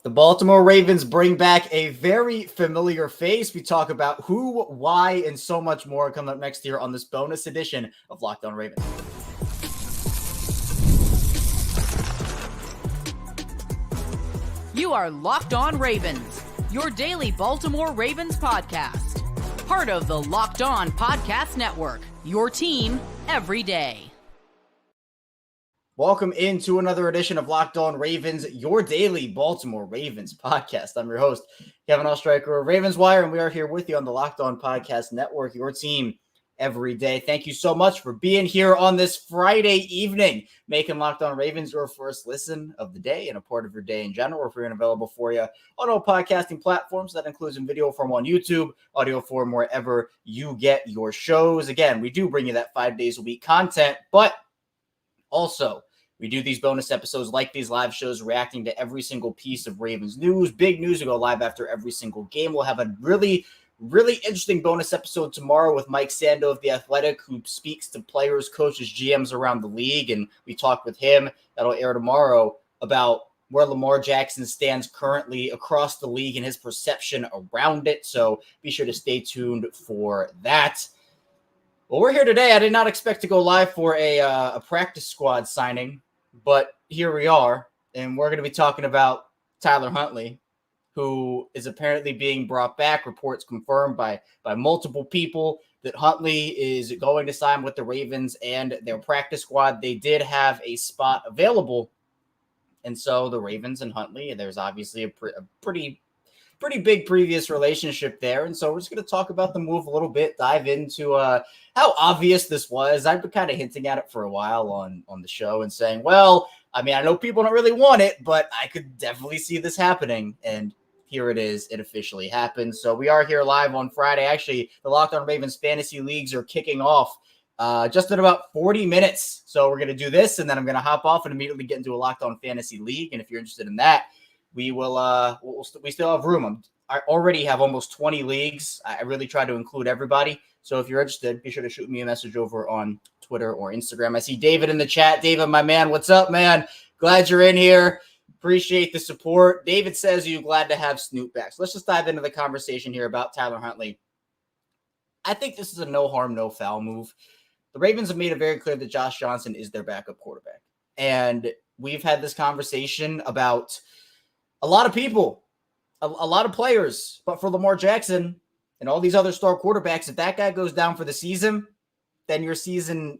The Baltimore Ravens bring back a very familiar face. We talk about who, why, and so much more coming up next year on this bonus edition of Locked On Ravens. You are Locked On Ravens, your daily Baltimore Ravens podcast. Part of the Locked On Podcast Network, your team every day. Welcome into another edition of Locked On Ravens, your daily Baltimore Ravens podcast. I'm your host, Kevin Oestreicher of Ravens Wire, and we are here with you on the Locked On Podcast Network, your team every day. Thank you so much for being here on this Friday evening, making Locked On Ravens your first listen of the day and a part of your day in general. We're free and available for you on all podcasting platforms. That includes in video form on YouTube, audio form wherever you get your shows. Again, we do bring you that 5 days a week content, but also we do these bonus episodes like these live shows, reacting to every single piece of Ravens news. Big news. We go live after every single game. We'll have a really interesting bonus episode tomorrow with Mike Sando of The Athletic, who speaks to players, coaches, GMs around the league. And we talk with him. That'll air tomorrow about where Lamar Jackson stands currently across the league and his perception around it. So be sure to stay tuned for that. Well, we're here today. I did not expect to go live for a practice squad signing, but here we are. And we're going to be talking about Tyler Huntley, who is apparently being brought back. Reports confirmed by multiple people that Huntley is going to sign with the Ravens and their practice squad. They did have a spot available. And so the Ravens and Huntley, and there's obviously a pretty big previous relationship there. And so we're just going to talk about the move a little bit, dive into how obvious this was. I've been kind of hinting at it for a while on the show and saying, well, I mean, I know people don't really want it, but I could definitely see this happening. And here it is. It officially happened. So we are here live on Friday. Actually, the Locked On Ravens fantasy leagues are kicking off just in about 40 minutes. So we're going to do this, and then I'm going to hop off and immediately get into a Locked On fantasy league. And if you're interested in that, we will. We still have room. I already have almost 20 leagues. I really try to include everybody. So if you're interested, be sure to shoot me a message over on Twitter or Instagram. I see David in the chat. David, my man, what's up, man? Glad you're in here. Appreciate the support. David says you're glad to have Snoop back. So let's just dive into the conversation here about Tyler Huntley. I think this is a no harm, no foul move. The Ravens have made it very clear that Josh Johnson is their backup quarterback. And we've had this conversation about a lot of people, a lot of players, but for Lamar Jackson and all these other star quarterbacks, if that guy goes down for the season, then your season,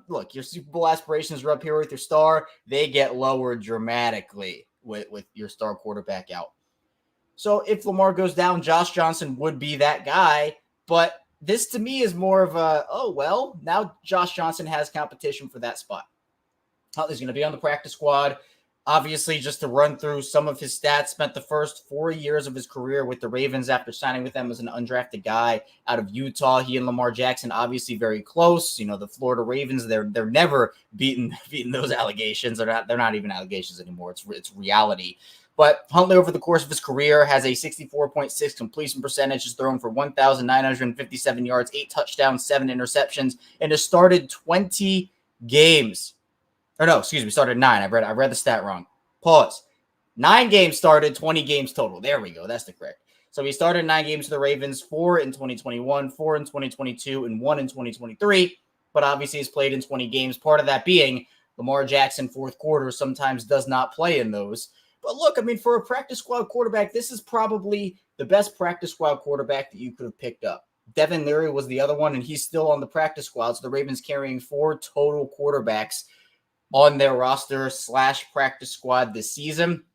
look, your Super Bowl aspirations are up here with your star. They get lowered dramatically with your star quarterback out. So if Lamar goes down, Josh Johnson would be that guy. But this to me is more of now Josh Johnson has competition for that spot. Huntley's going to be on the practice squad. Obviously, just to run through some of his stats, spent the first 4 years of his career with the Ravens after signing with them as an undrafted guy out of Utah. He and Lamar Jackson obviously very close. You know, the Florida Ravens, they're never beating those allegations. They're not even allegations anymore. It's reality. But Huntley, over the course of his career, has a 64.6 completion percentage, has thrown for 1,957 yards, 8 touchdowns, 7 interceptions, and has started 20 games. Started 9. I read the stat wrong. Pause. 9 games started, 20 games total. There we go. That's the correct. So he started 9 games for the Ravens, 4 in 2021, 4 in 2022, and 1 in 2023. But obviously he's played in 20 games. Part of that being Lamar Jackson, fourth quarter, sometimes does not play in those. But look, I mean, for a practice squad quarterback, this is probably the best practice squad quarterback that you could have picked up. Devin Leary was the other one, and he's still on the practice squad. So the Ravens carrying 4 total quarterbacks on their roster / practice squad this season.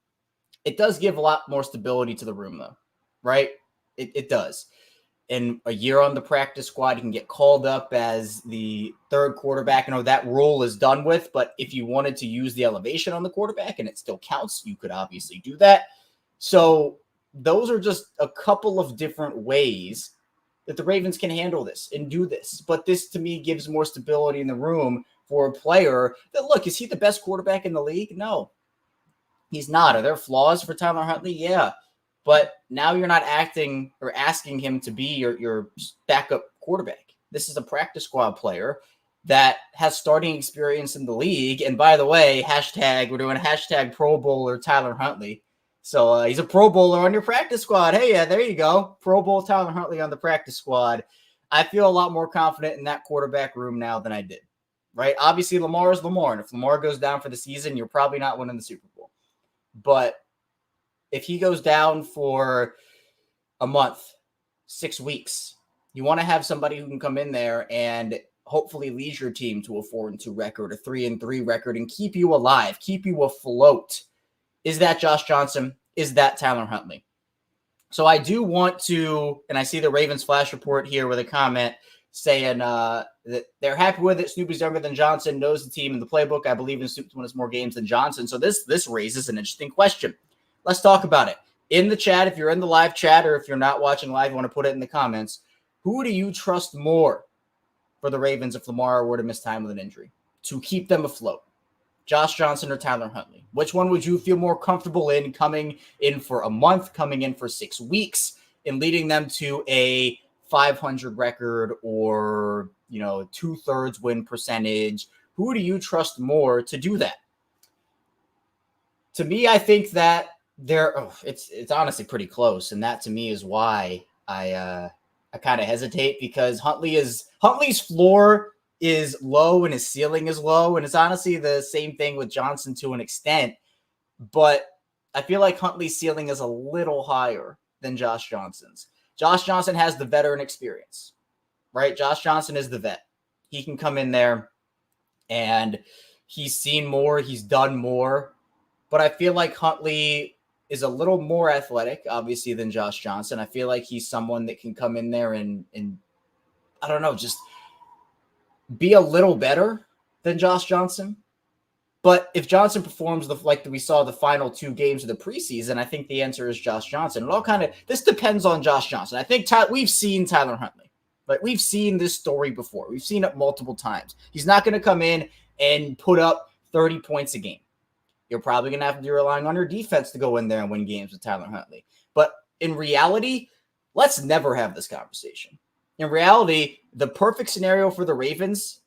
It does give a lot more stability to the room, though, right? It does. In a year on the practice squad, you can get called up as the third quarterback. I know that role is done with, but if you wanted to use the elevation on the quarterback and it still counts, you could obviously do that. So those are just a couple of different ways that the Ravens can handle this and do this. But this, to me, gives more stability in the room for a player that, look, is he the best quarterback in the league? No, he's not. Are there flaws for Tyler Huntley? Yeah. But now you're not acting or asking him to be your backup quarterback. This is a practice squad player that has starting experience in the league. And by the way, we're doing hashtag Pro Bowler Tyler Huntley. So he's a Pro Bowler on your practice squad. Hey, yeah, there you go. Pro Bowl Tyler Huntley on the practice squad. I feel a lot more confident in that quarterback room now than I did, right? Obviously, Lamar is Lamar, and if Lamar goes down for the season, you're probably not winning the Super Bowl. But if he goes down for a month, 6 weeks, you want to have somebody who can come in there and hopefully lead your team to a 4-2 record, a 3-3 record, and keep you alive, keep you afloat. Is that Josh Johnson? Is that Tyler Huntley? So I do want to, and I see the Ravens flash report here with a comment saying that they're happy with it. Snoop is younger than Johnson, knows the team in the playbook. I believe in Snoop to win us more games than Johnson. So this raises an interesting question. Let's talk about it. In the chat, if you're in the live chat or if you're not watching live, you want to put it in the comments. Who do you trust more for the Ravens if Lamar were to miss time with an injury to keep them afloat? Josh Johnson or Tyler Huntley? Which one would you feel more comfortable in coming in for a month, coming in for 6 weeks, and leading them to a 500 record or, 2/3 win percentage? Who do you trust more to do that? To me, I think that it's honestly pretty close. And that to me is why I kind of hesitate, because Huntley's floor is low and his ceiling is low. And it's honestly the same thing with Johnson to an extent. But I feel like Huntley's ceiling is a little higher than Josh Johnson's. Josh Johnson has the veteran experience, right? Josh Johnson is the vet. He can come in there and he's seen more, he's done more. But I feel like Huntley is a little more athletic, obviously, than Josh Johnson. I feel like he's someone that can come in there and I don't know, just be a little better than Josh Johnson. But if Johnson performs like we saw the final 2 games of the preseason, I think the answer is Josh Johnson. This depends on Josh Johnson. I think we've seen Tyler Huntley, but we've seen this story before. We've seen it multiple times. He's not going to come in and put up 30 points a game. You're probably going to have to be relying on your defense to go in there and win games with Tyler Huntley. But in reality, let's never have this conversation. In reality, the perfect scenario for the Ravens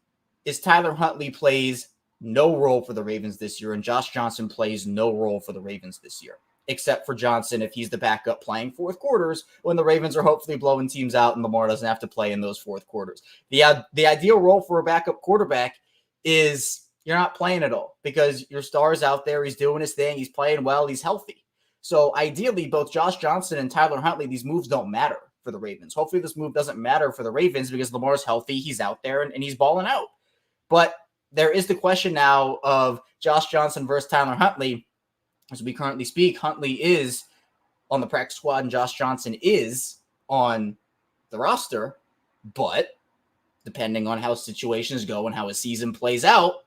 is Tyler Huntley plays no role for the Ravens this year, and Josh Johnson plays no role for the Ravens this year, except for Johnson if he's the backup playing fourth quarters when the Ravens are hopefully blowing teams out and Lamar doesn't have to play in those fourth quarters. The ideal role for a backup quarterback is you're not playing at all because your star's out there. He's doing his thing. He's playing well. He's healthy. So ideally, both Josh Johnson and Tyler Huntley, these moves don't matter for the Ravens. Hopefully this move doesn't matter for the Ravens because Lamar's healthy. He's out there and he's balling out. But there is the question now of Josh Johnson versus Tyler Huntley. As we currently speak, Huntley is on the practice squad and Josh Johnson is on the roster. But depending on how situations go and how a season plays out,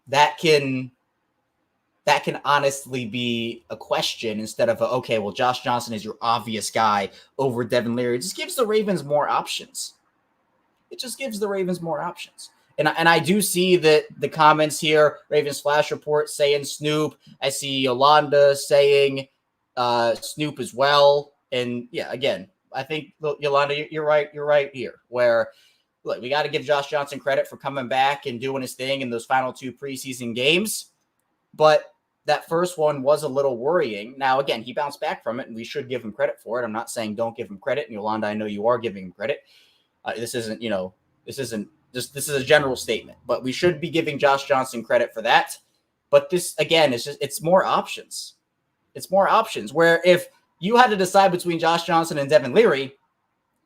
that can honestly be a question instead of okay, well, Josh Johnson is your obvious guy over Devin Leary. It just gives the Ravens more options. And I do see that the comments here, Ravens Flash Report saying Snoop. I see Yolanda saying Snoop as well. And yeah, again, I think Yolanda, you're right here where look, we got to give Josh Johnson credit for coming back and doing his thing in those final 2 preseason games. But that first one was a little worrying. Now, again, he bounced back from it and we should give him credit for it. I'm not saying don't give him credit. And Yolanda, I know you are giving him credit. This is a general statement, but we should be giving Josh Johnson credit for that. But this, again, it's more options. It's more options where if you had to decide between Josh Johnson and Devin Leary,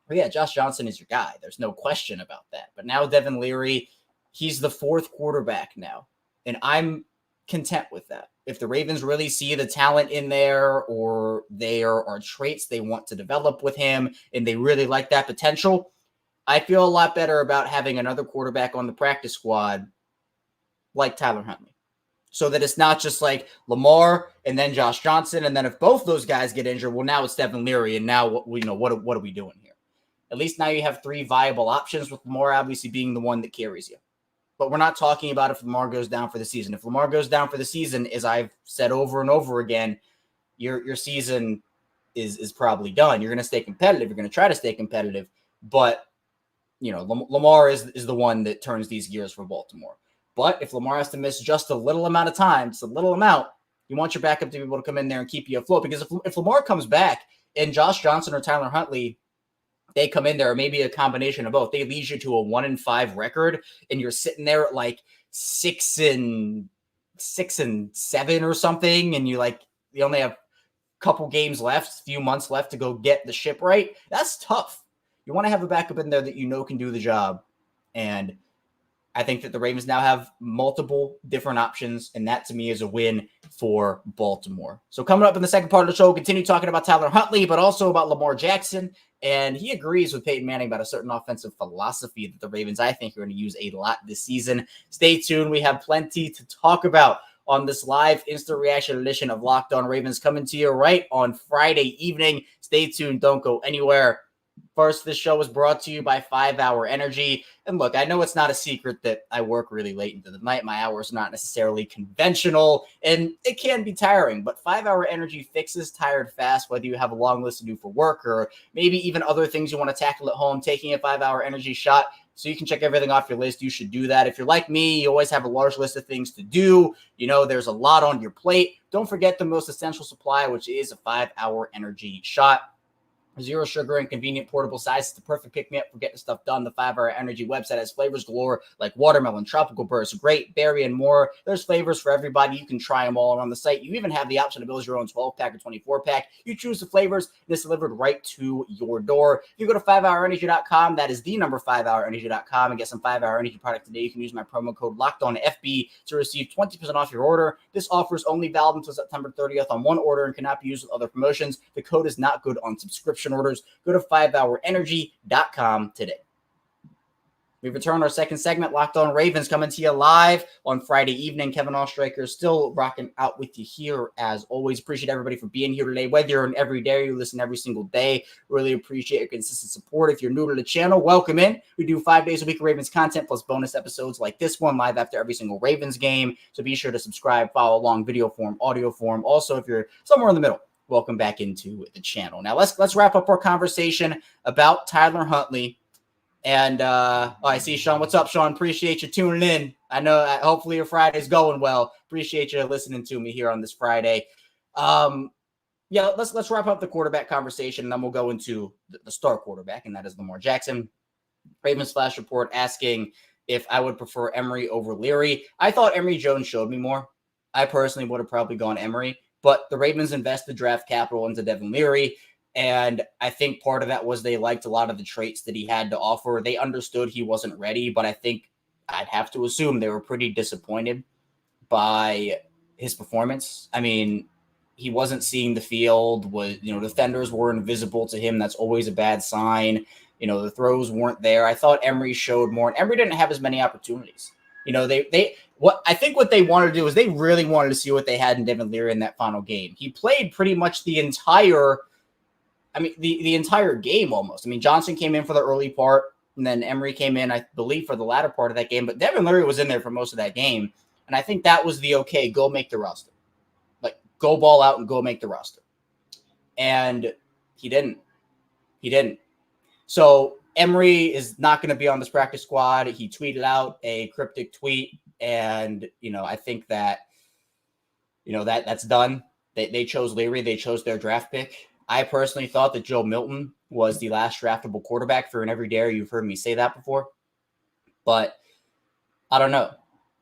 well, yeah, Josh Johnson is your guy. There's no question about that. But now Devin Leary, he's the 4th quarterback now. And I'm content with that. If the Ravens really see the talent in there or there are traits they want to develop with him and they really like that potential, I feel a lot better about having another quarterback on the practice squad like Tyler Huntley. So that it's not just like Lamar and then Josh Johnson. And then if both those guys get injured, well, now it's Devin Leary. And now what are we doing here? At least now you have 3 viable options with Lamar obviously being the one that carries you. But we're not talking about if Lamar goes down for the season. If Lamar goes down for the season, as I've said over and over again, your season is probably done. You're going to stay competitive. You're going to try to stay competitive. But Lamar is the one that turns these gears for Baltimore. But if Lamar has to miss just a little amount of time, it's a little amount, You want your backup to be able to come in there and keep you afloat, because if Lamar comes back and Josh Johnson or Tyler Huntley, they come in there, or maybe a combination of both, they lead you to a 1-5 record, and you're sitting there at like 6-7 or something, and you only have a couple games left, few months left to go get the ship right. That's tough. You want to have a backup in there that you know can do the job. And I think that the Ravens now have multiple different options, and that to me is a win for Baltimore. So coming up in the second part of the show, we'll continue talking about Tyler Huntley, but also about Lamar Jackson. And he agrees with Peyton Manning about a certain offensive philosophy that the Ravens, I think, are going to use a lot this season. Stay tuned. We have plenty to talk about on this live instant reaction edition of Locked On Ravens, coming to you right on Friday evening. Stay tuned. Don't go anywhere. First, this show is brought to you by 5 Hour Energy. And look, I know it's not a secret that I work really late into the night. My hours are not necessarily conventional, and it can be tiring. But 5 Hour Energy fixes tired fast, whether you have a long list to do for work or maybe even other things you want to tackle at home. Taking a 5 Hour Energy shot so you can check everything off your list, you should do that. If you're like me, you always have a large list of things to do. You know, there's a lot on your plate. Don't forget the most essential supply, which is a 5 Hour Energy shot. Zero sugar and convenient portable size. It's the perfect pick-me-up for getting stuff done. The 5 Hour Energy website has flavors galore like watermelon, tropical burst, grape, berry, and more. There's flavors for everybody. You can try them all on the site. You even have the option to build your own 12-pack or 24-pack. You choose the flavors, and it's delivered right to your door. If you go to 5hourenergy.com, that is the number 5hourenergy.com, and get some 5 Hour Energy product today. You can use my promo code LOCKEDONFB to receive 20% off your order. This offer is only valid until September 30th on one order and cannot be used with other promotions. The code is not good on subscription orders. Go to 5hourenergy.com today. We return our second segment, Locked On Ravens, coming to you live on Friday evening. Kevin Oestreicher is still rocking out with you here as always. Appreciate everybody for being here today. Whether you're an everyday, you listen every single day, really appreciate your consistent support. If you're new to the channel, welcome in. We do 5 days a week of Ravens content plus bonus episodes like this one live after every single Ravens game. So be sure to subscribe, follow along, video form, audio form. Also, if you're somewhere in the middle, welcome back into the channel. Now let's wrap up our conversation about Tyler Huntley. And I see Sean. What's up, Sean? Appreciate you tuning in. I know hopefully your Friday's going well. Appreciate you listening to me here on this Friday. Let's wrap up the quarterback conversation, and then we'll go into the star quarterback, and that is Lamar Jackson. Ravens Flash Report asking if I would prefer Emery over Leary. I thought Emory Jones showed me more. I personally would have probably gone Emery. But the Ravens invested draft capital into Devin Leary, and I think part of that was they liked a lot of the traits that he had to offer. They understood he wasn't ready, but I think I'd have to assume they were pretty disappointed by his performance. I mean, he wasn't seeing the field. Defenders were invisible to him. That's always a bad sign. The throws weren't there. I thought Emery showed more, and Emery didn't have as many opportunities. I think what they wanted to do is they really wanted to see what they had in Devin Leary in that final game. He played pretty much the entire game almost. I mean, Johnson came in for the early part, and then Emery came in, I believe, for the latter part of that game. But Devin Leary was in there for most of that game, and I think that was the okay, go make the roster. Like, go ball out and go make the roster. And he didn't. So Emery is not going to be on this practice squad. He tweeted out a cryptic tweet, and I think that that's done. They chose Leary. They chose their draft pick. I personally thought that Joe Milton was the last draftable quarterback for an everyday. You've heard me say that before, but I don't know.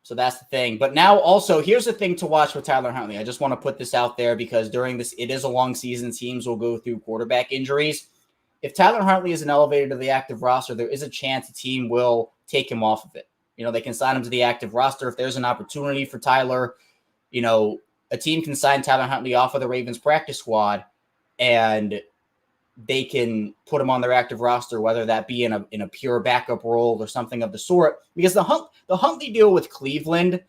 So that's the thing. But now also, here's the thing to watch with Tyler Huntley. I just want to put this out there because during this, it is a long season. Teams will go through quarterback injuries. If Tyler Huntley isn't elevated to the active roster, there is a chance a team will take him off of it. They can sign him to the active roster. If there's an opportunity for Tyler, a team can sign Tyler Huntley off of the Ravens practice squad, and they can put him on their active roster, whether that be in a pure backup role or something of the sort. Because the Huntley deal with Cleveland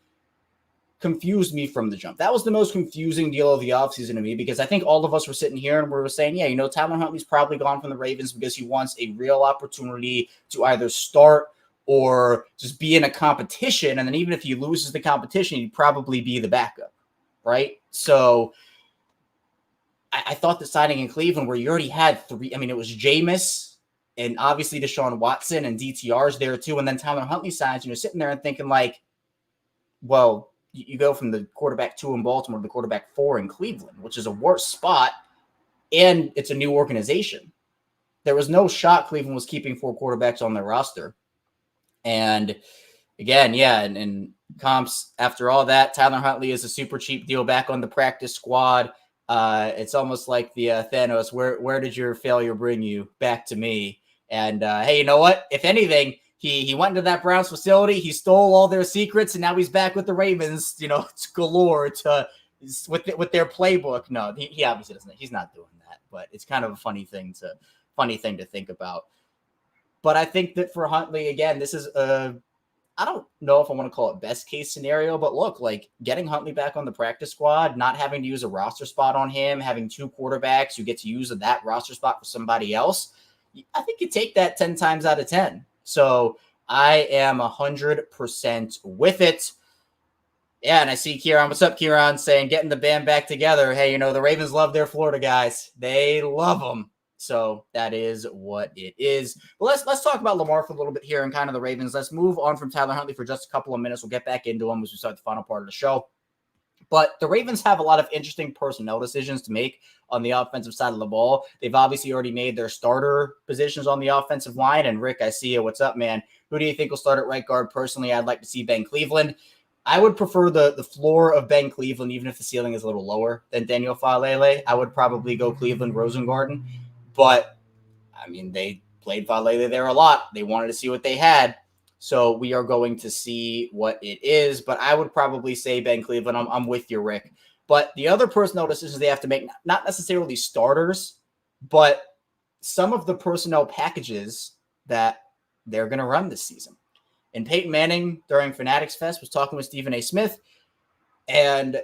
confused me from the jump. That was the most confusing deal of the offseason to me, because I think all of us were sitting here and we were saying, Tyler Huntley's probably gone from the Ravens because he wants a real opportunity to either start or just be in a competition. And then even if he loses the competition, he'd probably be the backup, right? So I thought the signing in Cleveland, where you already had three, it was Jameis and obviously Deshaun Watson and DTR's there too. And then Tyler Huntley signs, and you're sitting there and thinking like, well, you go from the quarterback 2 in Baltimore to the quarterback 4 in Cleveland, which is a worse spot, and it's a new organization. There was no shot Cleveland was keeping 4 quarterbacks on their roster. And again, and comps, after all that, Tyler Huntley is a super cheap deal back on the practice squad. It's almost like the Thanos, where did your failure bring you? Back to me. And hey, you know what? If anything, he went into that Browns facility, he stole all their secrets, and now he's back with the Ravens, it's galore with their playbook. No, he obviously doesn't. He's not doing that, but it's kind of a funny thing to think about. But I think that for Huntley, again, this is I don't know if I want to call it best case scenario, but look, like getting Huntley back on the practice squad, not having to use a roster spot on him, having 2 quarterbacks who get to use that roster spot for somebody else, I think you take that 10 times out of 10. So I am 100% with it. Yeah, and I see Kieran. What's up, Kieran? Saying getting the band back together. Hey, the Ravens love their Florida guys. They love them. So that is what it is. But let's talk about Lamar for a little bit here and kind of the Ravens. Let's move on from Tyler Huntley for just a couple of minutes. We'll get back into them as we start the final part of the show. But the Ravens have a lot of interesting personnel decisions to make on the offensive side of the ball. They've obviously already made their starter positions on the offensive line. And Rick, I see you. What's up, man? Who do you think will start at right guard? Personally, I'd like to see Ben Cleveland. I would prefer the floor of Ben Cleveland, even if the ceiling is a little lower than Daniel Falele. I would probably go Cleveland Rosengarten. But, I mean, they played Falele there a lot. They wanted to see what they had. So we are going to see what it is. But I would probably say Ben Cleveland. I'm with you, Rick. But the other personnel decisions they have to make, not necessarily starters, but some of the personnel packages that they're going to run this season. And Peyton Manning, during Fanatics Fest, was talking with Stephen A. Smith. And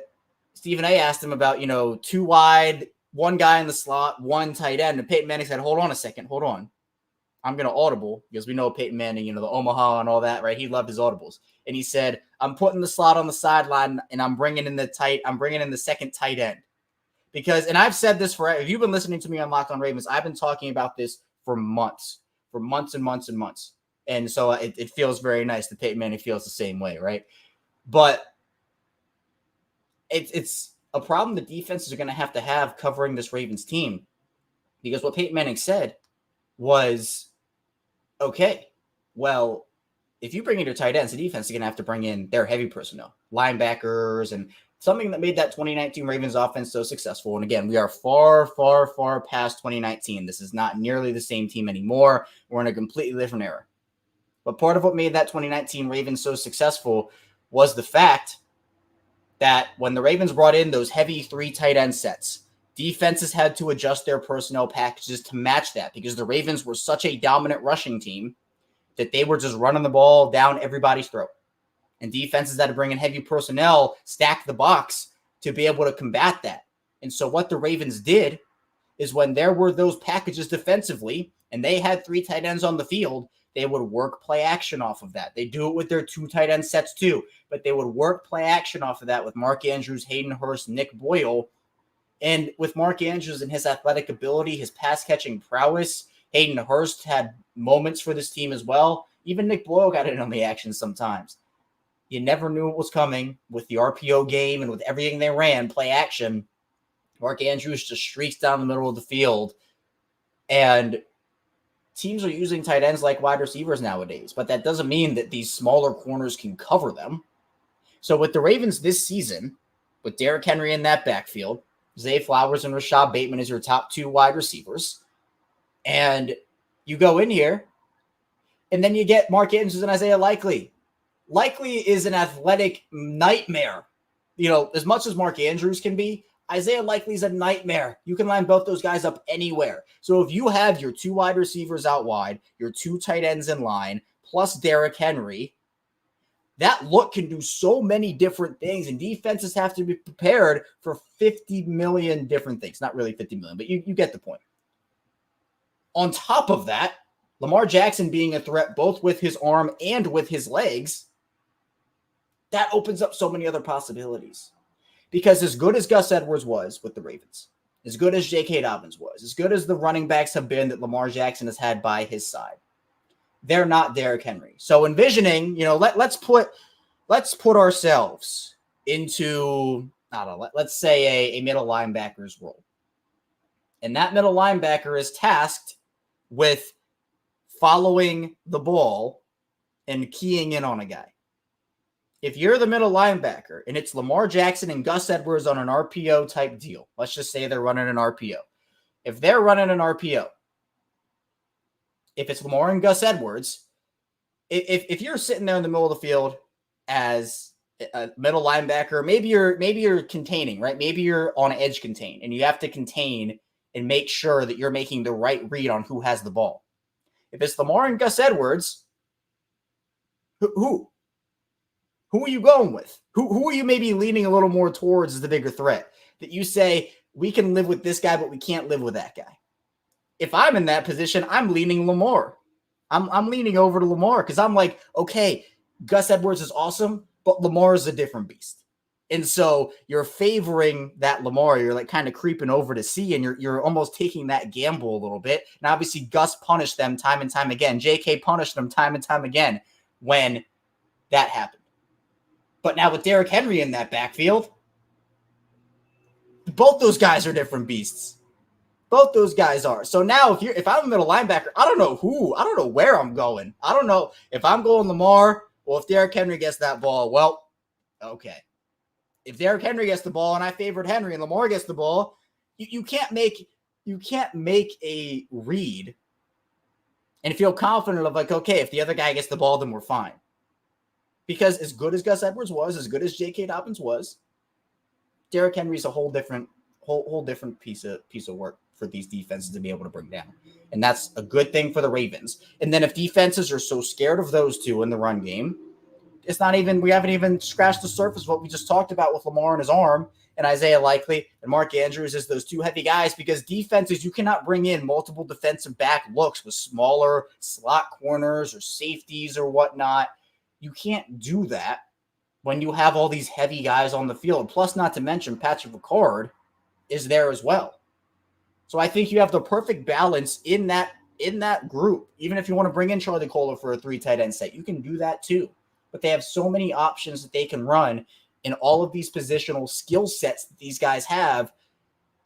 Stephen A. asked him about, 2 wide, 1 guy in the slot, 1 tight end. And Peyton Manning said, hold on a second. Hold on. I'm going to audible, because we know Peyton Manning, the Omaha and all that, right? He loved his audibles. And he said, I'm putting the slot on the sideline and I'm bringing in the second tight end. Because, and I've said this if you've been listening to me on Locked On Ravens, I've been talking about this for months and months and months. And so it feels very nice that Peyton Manning feels the same way, right? But it's a problem the defenses are going to have covering this Ravens team. Because what Peyton Manning said was, okay, well, if you bring in your tight ends, the defense is going to have to bring in their heavy personnel, linebackers, and something that made that 2019 Ravens offense so successful. And again, we are far, far, far past 2019. This is not nearly the same team anymore. We're in a completely different era. But part of what made that 2019 Ravens so successful was the fact that when the Ravens brought in those heavy 3 tight end sets, defenses had to adjust their personnel packages to match that, because the Ravens were such a dominant rushing team that they were just running the ball down everybody's throat. And defenses had to bring in heavy personnel, stack the box to be able to combat that. And so what the Ravens did is when there were those packages defensively and they had 3 tight ends on the field, they would work play action off of that. They do it with their 2 tight end sets too, but they would work play action off of that with Mark Andrews, Hayden Hurst, Nick Boyle. And with Mark Andrews and his athletic ability, his pass-catching prowess, Hayden Hurst had moments for this team as well. Even Nick Boyle got in on the action sometimes. You never knew what was coming with the RPO game and with everything they ran, play action. Mark Andrews just streaks down the middle of the field. And teams are using tight ends like wide receivers nowadays, but that doesn't mean that these smaller corners can cover them. So with the Ravens this season, with Derrick Henry in that backfield, Zay Flowers and Rashod Bateman as your top 2 wide receivers, and you go in here, and then you get Mark Andrews and Isaiah Likely. Likely is an athletic nightmare. As much as Mark Andrews can be, Isaiah Likely is a nightmare. You can line both those guys up anywhere. So if you have your 2 wide receivers out wide, your 2 tight ends in line, plus Derrick Henry, that look can do so many different things, and defenses have to be prepared for 50 million different things. Not really 50 million, but you get the point. On top of that, Lamar Jackson being a threat both with his arm and with his legs, that opens up so many other possibilities. Because as good as Gus Edwards was with the Ravens, as good as J.K. Dobbins was, as good as the running backs have been that Lamar Jackson has had by his side, they're not Derrick Henry. So envisioning, let's put ourselves into, I don't know, let's say a middle linebacker's role. And that middle linebacker is tasked with following the ball and keying in on a guy. If you're the middle linebacker and it's Lamar Jackson and Gus Edwards on an RPO type deal, let's just say they're running an RPO. If they're running an RPO, if it's Lamar and Gus Edwards, if you're sitting there in the middle of the field as a middle linebacker, maybe you're containing, right? Maybe you're on edge contain, and you have to contain and make sure that you're making the right read on who has the ball. If it's Lamar and Gus Edwards, who are you going with? Who are you maybe leaning a little more towards as the bigger threat? That you say, we can live with this guy, but we can't live with that guy. If I'm in that position, I'm leaning Lamar. I'm leaning over to Lamar because I'm like, okay, Gus Edwards is awesome, but Lamar is a different beast. And so you're favoring that Lamar. You're like kind of creeping over to see, and you're almost taking that gamble a little bit. And obviously Gus punished them time and time again. JK punished them time and time again when that happened. But now with Derrick Henry in that backfield, both those guys are different beasts. Both those guys are. So now if I'm a middle linebacker, I don't know where I'm going. I don't know if I'm going Lamar. Well, if Derrick Henry gets that ball, well, okay. If Derrick Henry gets the ball and I favored Henry and Lamar gets the ball, you can't make a read and feel confident of like, okay, if the other guy gets the ball, then we're fine. Because as good as Gus Edwards was, as good as J.K. Dobbins was, Derrick Henry's a whole different piece of work for these defenses to be able to bring down. And that's a good thing for the Ravens. And then if defenses are so scared of those two in the run game, we haven't even scratched the surface of what we just talked about with Lamar and his arm and Isaiah Likely and Mark Andrews as those two heavy guys, because defenses, you cannot bring in multiple defensive back looks with smaller slot corners or safeties or whatnot. You can't do that when you have all these heavy guys on the field. Plus, not to mention Patrick Ricard is there as well. So I think you have the perfect balance in that group. Even if you want to bring in Charlie Kolar for a 3 tight end set, you can do that too. But they have so many options that they can run in all of these positional skill sets that these guys have.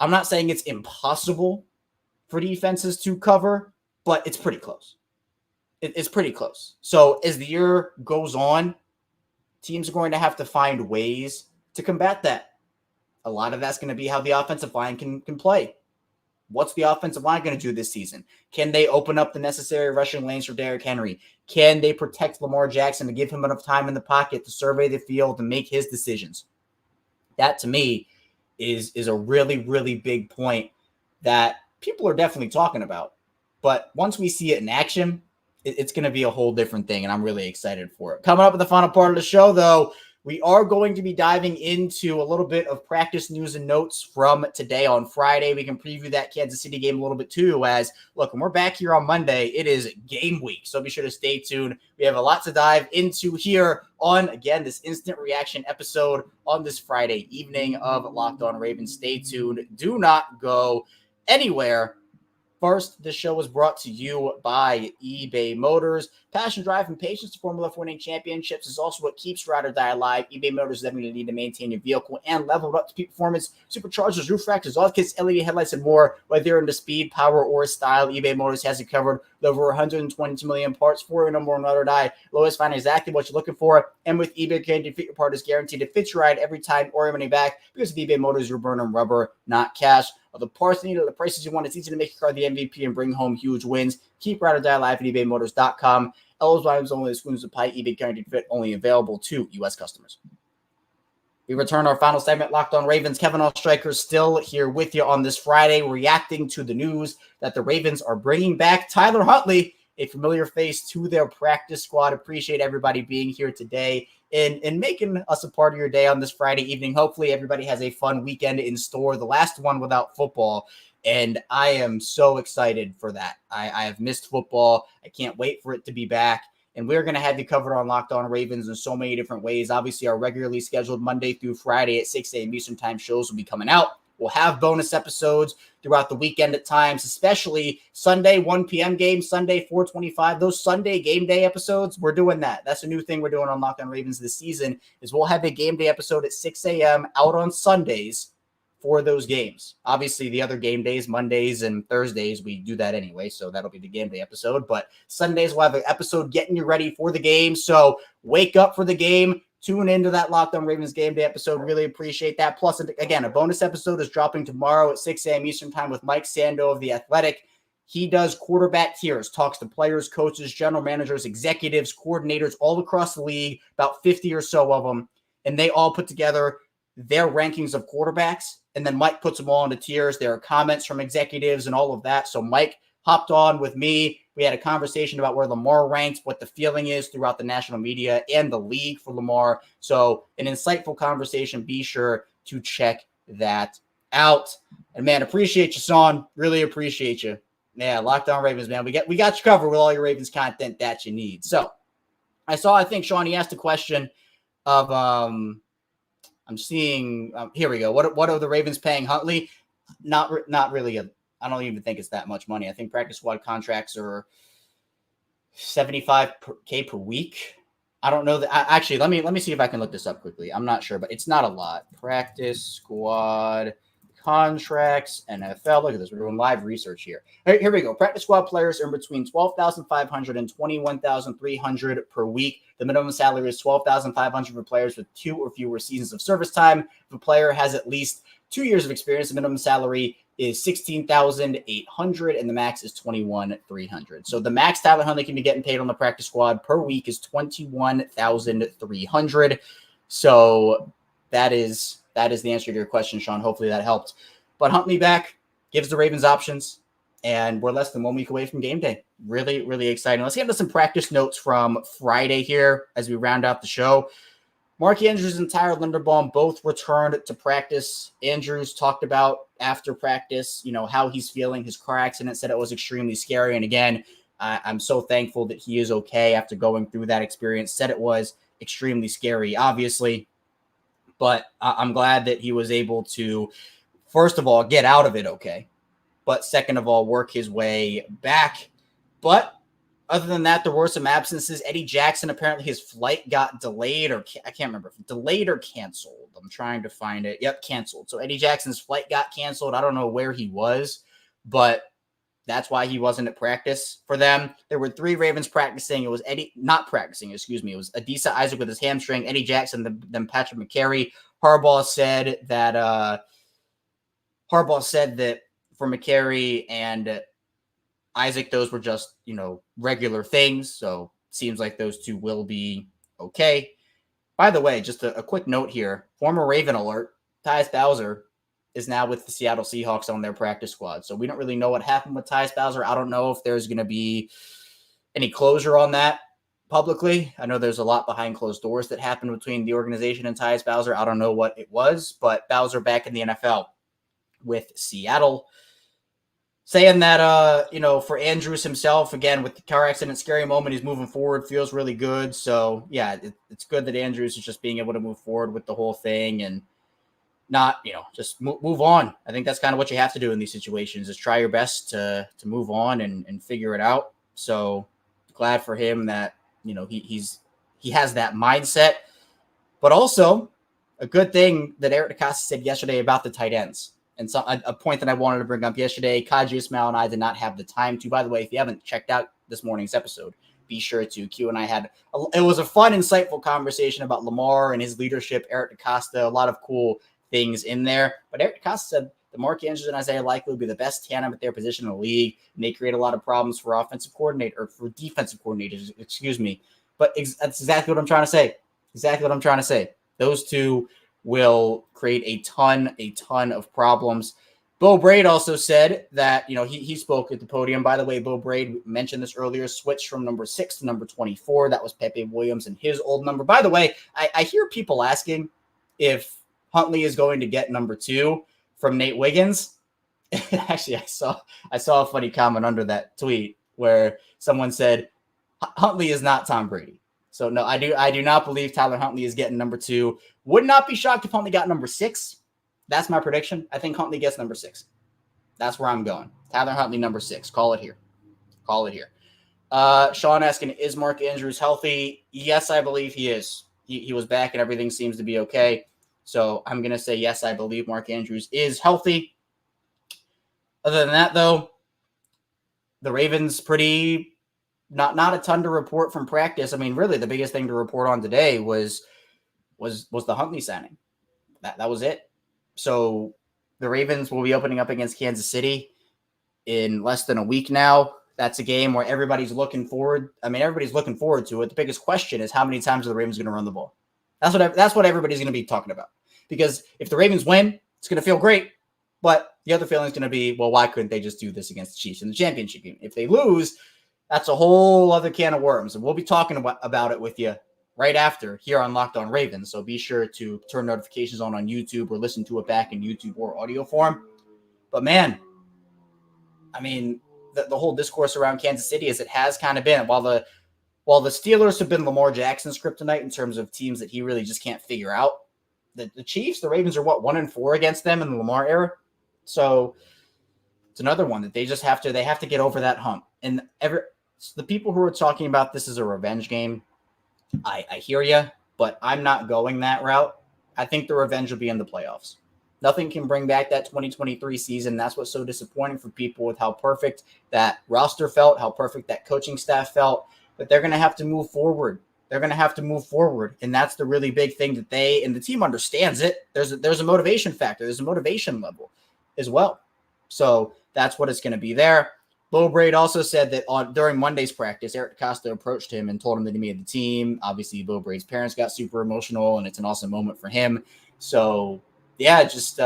I'm not saying it's impossible for defenses to cover, but it's pretty close. It's pretty close. So as the year goes on, teams are going to have to find ways to combat that. A lot of that's going to be how the offensive line can play. What's the offensive line going to do this season? Can they open up the necessary rushing lanes for Derrick Henry? Can they protect Lamar Jackson to give him enough time in the pocket to survey the field and make his decisions? That, to me, is a really, really big point that people are definitely talking about. But once we see it in action, it's going to be a whole different thing, and I'm really excited for it. Coming up at the final part of the show, though, we are going to be diving into a little bit of practice news and notes from today on Friday. We can preview that Kansas City game a little bit too, as, look, when we're back here on Monday, it is game week, so be sure to stay tuned. We have a lot to dive into here on, again, this instant reaction episode on this Friday evening of Locked On Ravens. Stay tuned. Do not go anywhere. First, this show was brought to you by eBay Motors. Passion, drive, and patience to Formula F winning championships is also what keeps ride or die alive. eBay Motors is everything you need to maintain your vehicle and level it up to peak performance. Superchargers, roof rackers, all kits, LED headlights, and more. Whether you're into speed, power, or style, eBay Motors has it covered. With over 122 million parts for your number one ride or die. Lowest, find exactly what you're looking for. And with eBay Guaranteed Fit, your part is guaranteed to fit your ride every time or your money back. Because with eBay Motors, you're burning rubber, not cash. Of the parts needed, the prices you want, it's easy to make your car the MVP and bring home huge wins. Keep ride or die alive at ebaymotors.com. Eligible items only, exclusions apply. eBay Guaranteed Fit only available to U.S. customers. We return our final segment, Locked On Ravens. Kevin Oestreicher still here with you on this Friday, reacting to the news that the Ravens are bringing back Tyler Huntley, a familiar face, to their practice squad. Appreciate everybody being here today and making us a part of your day on this Friday evening. Hopefully everybody has a fun weekend in store, the last one without football, and I am so excited for that. I have missed football. I can't wait for it to be back, and we're going to have you covered on Locked On Ravens in so many different ways. Obviously, our regularly scheduled Monday through Friday at 6 a.m. Eastern Time shows will be coming out. We'll have bonus episodes throughout the weekend at times, especially Sunday 1 p.m. game, Sunday 4:25. Those Sunday game day episodes, we're doing that. That's a new thing we're doing on Locked On Ravens this season, is we'll have a game day episode at 6 a.m. out on Sundays for those games. Obviously, the other game days, Mondays and Thursdays, we do that anyway, so that'll be the game day episode. But Sundays, we'll have an episode getting you ready for the game. So wake up for the game. Tune into that Locked On Ravens game day episode. Really appreciate that. Plus, again, a bonus episode is dropping tomorrow at 6 a.m. Eastern time with Mike Sando of The Athletic. He does quarterback tiers, talks to players, coaches, general managers, executives, coordinators all across the league, about 50 or so of them. And they all put together their rankings of quarterbacks. And then Mike puts them all into tiers. There are comments from executives and all of that. So Mike hopped on with me. We had a conversation about where Lamar ranks, what the feeling is throughout the national media and the league for Lamar. So an insightful conversation. Be sure to check that out. And man, appreciate you, Sean. Really appreciate you. Yeah, Locked On Ravens, man. We got you covered with all your Ravens content that you need. So I think Sean, he asked a question of I'm seeing here we go. What are the Ravens paying Huntley? Not really I don't even think it's that much money. I think practice squad contracts are $75K per week. I don't know that. Actually, let me see if I can look this up quickly. I'm not sure, but it's not a lot. Practice squad contracts, NFL. Look at this. We're doing live research here. Here we go. Practice squad players earn between $12,500 and $21,300 per week. The minimum salary is $12,500 for players with 2 or fewer seasons of service time. If a player has at least 2 years of experience, the minimum salary is $16,800 and the max is $21,300. So the max Tyler Huntley can be getting paid on the practice squad per week is $21,300. So that is the answer to your question, Sean. Hopefully that helped. But Huntley back gives the Ravens options, and we're less than 1 week away from game day. Really, really exciting. Let's get into some practice notes from Friday here as we round out the show. Mark Andrews and Tyler Linderbaum both returned to practice. Andrews talked about after practice, how he's feeling. His car accident, said it was extremely scary. And again, I'm so thankful that he is okay after going through that experience. Said it was extremely scary, obviously. But I'm glad that he was able to, first of all, get out of it okay. But second of all, work his way back. But other than that, there were some absences. Eddie Jackson, apparently his flight got delayed, or I can't remember, delayed or canceled. I'm trying to find it. Yep, canceled. So Eddie Jackson's flight got canceled. I don't know where he was, but that's why he wasn't at practice for them. There were 3 Ravens practicing. It was It was Adisa Isaac with his hamstring, Eddie Jackson, then Patrick McCary. Harbaugh said that for McCary and Isaac, those were just, regular things. So it seems like those 2 will be okay. By the way, just a quick note here. Former Raven alert, Tyus Bowser is now with the Seattle Seahawks on their practice squad. So we don't really know what happened with Tyus Bowser. I don't know if there's going to be any closure on that publicly. I know there's a lot behind closed doors that happened between the organization and Tyus Bowser. I don't know what it was, but Bowser back in the NFL with Seattle. Saying that, for Andrews himself, again, with the car accident, scary moment, he's moving forward, feels really good. So, yeah, it's good that Andrews is just being able to move forward with the whole thing and not, just move on. I think that's kind of what you have to do in these situations is try your best to move on and figure it out. So glad for him that, he has that mindset. But also a good thing that Eric DeCosta said yesterday about the tight ends. And so a point that I wanted to bring up yesterday, Kaji Ismail and I did not have the time to. By the way, if you haven't checked out this morning's episode, be sure to. Q and I it was a fun, insightful conversation about Lamar and his leadership, Eric DeCosta, a lot of cool things in there. But Eric DeCosta said the Mark Andrews and Isaiah Likely will be the best tandem at their position in the league, and they create a lot of problems for defensive coordinators, excuse me. But that's exactly what I'm trying to say. Those 2 will create a ton of problems. Bo Braid also said that, he spoke at the podium. By the way, Bo Braid mentioned this earlier, switched from number 6 to number 24. That was Pepe Williams and his old number. By the way, I hear people asking if Huntley is going to get number 2 from Nate Wiggins. Actually, I saw a funny comment under that tweet where someone said, Huntley is not Tom Brady. So no, I do not believe Tyler Huntley is getting number 2. Would not be shocked if Huntley got number 6. That's my prediction. I think Huntley gets number 6. That's where I'm going. Tyler Huntley, number 6. Call it here. Sean asking, is Mark Andrews healthy? Yes, I believe he is. He was back and everything seems to be okay. So I'm going to say yes, I believe Mark Andrews is healthy. Other than that, though, the Ravens pretty not a ton to report from practice. I mean, really the biggest thing to report on today was the Huntley signing. That was it. So the Ravens will be opening up against Kansas City in less than a week now. That's a game where everybody's looking forward. I mean, everybody's looking forward to it. The biggest question is how many times are the Ravens going to run the ball? That's what everybody's going to be talking about. Because if the Ravens win, it's going to feel great. But the other feeling is going to be, well, why couldn't they just do this against the Chiefs in the championship game? If they lose, that's a whole other can of worms. And we'll be talking about it with you right after here on Locked On Ravens. So be sure to turn notifications on YouTube or listen to it back in YouTube or audio form. But man, I mean, the whole discourse around Kansas City as it has kind of been, while the Steelers have been Lamar Jackson's kryptonite in terms of teams that he really just can't figure out. The Chiefs, the Ravens are 1-4 against them in the Lamar era. So it's another one that they have to get over that hump. And the people who are talking about this as a revenge game, I hear you, but I'm not going that route. I think the revenge will be in the playoffs. Nothing can bring back that 2023 season. That's what's so disappointing for people with how perfect that roster felt, how perfect that coaching staff felt. But they're going to have to move forward. And that's the really big thing that they and the team understands it. There's a motivation factor. There's a motivation level as well. So that's what it's going to be there. Bo Braid also said that during Monday's practice, Eric Costa approached him and told him that he made the team. Obviously, Bo Braid's parents got super emotional, and it's an awesome moment for him. So, yeah, just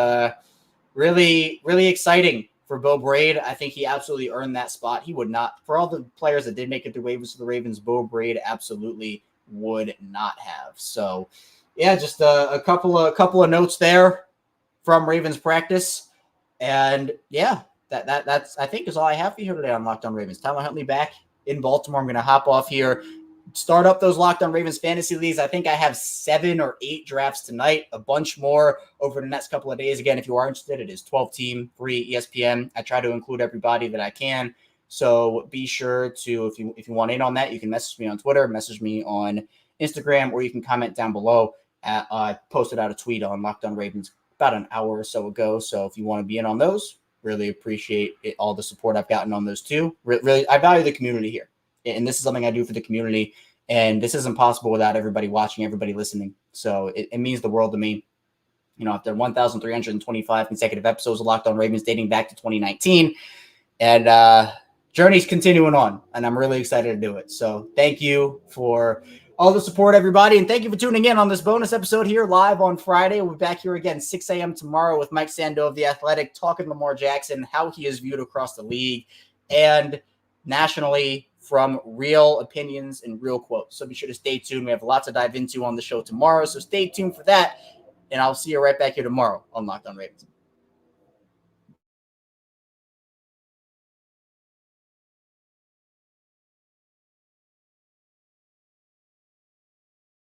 really, really exciting for Bo Braid. I think he absolutely earned that spot. He would not, for all the players that did make it to waivers to the Ravens, Bo Braid absolutely would not have. So, yeah, just a couple of notes there from Ravens practice. And, yeah, that's I think is all I have for you here today on Locked On Ravens. Tyler Huntley back in Baltimore. I'm going to hop off here, start up those Locked On Ravens fantasy leagues. I think I have 7 or 8 drafts tonight, a bunch more over the next couple of days. Again, if you are interested, it is 12-team, free ESPN. I try to include everybody that I can. So be sure to, if you want in on that, you can message me on Twitter, message me on Instagram, or you can comment down below. I posted out a tweet on Locked On Ravens about an hour or so ago. So if you want to be in on those, really appreciate it, all the support I've gotten on those too. Really, I value the community here. And this is something I do for the community. And this isn't possible without everybody watching, everybody listening. So it means the world to me. You know, after 1,325 consecutive episodes of Locked On Ravens dating back to 2019. And journey's continuing on. And I'm really excited to do it. So thank you for all the support, everybody. And thank you for tuning in on this bonus episode here live on Friday. We'll be back here again 6 a.m. tomorrow with Mike Sando of The Athletic, talking Lamar Jackson, how he is viewed across the league and nationally from real opinions and real quotes. So be sure to stay tuned. We have lots to dive into on the show tomorrow. So stay tuned for that. And I'll see you right back here tomorrow on Locked On Ravens.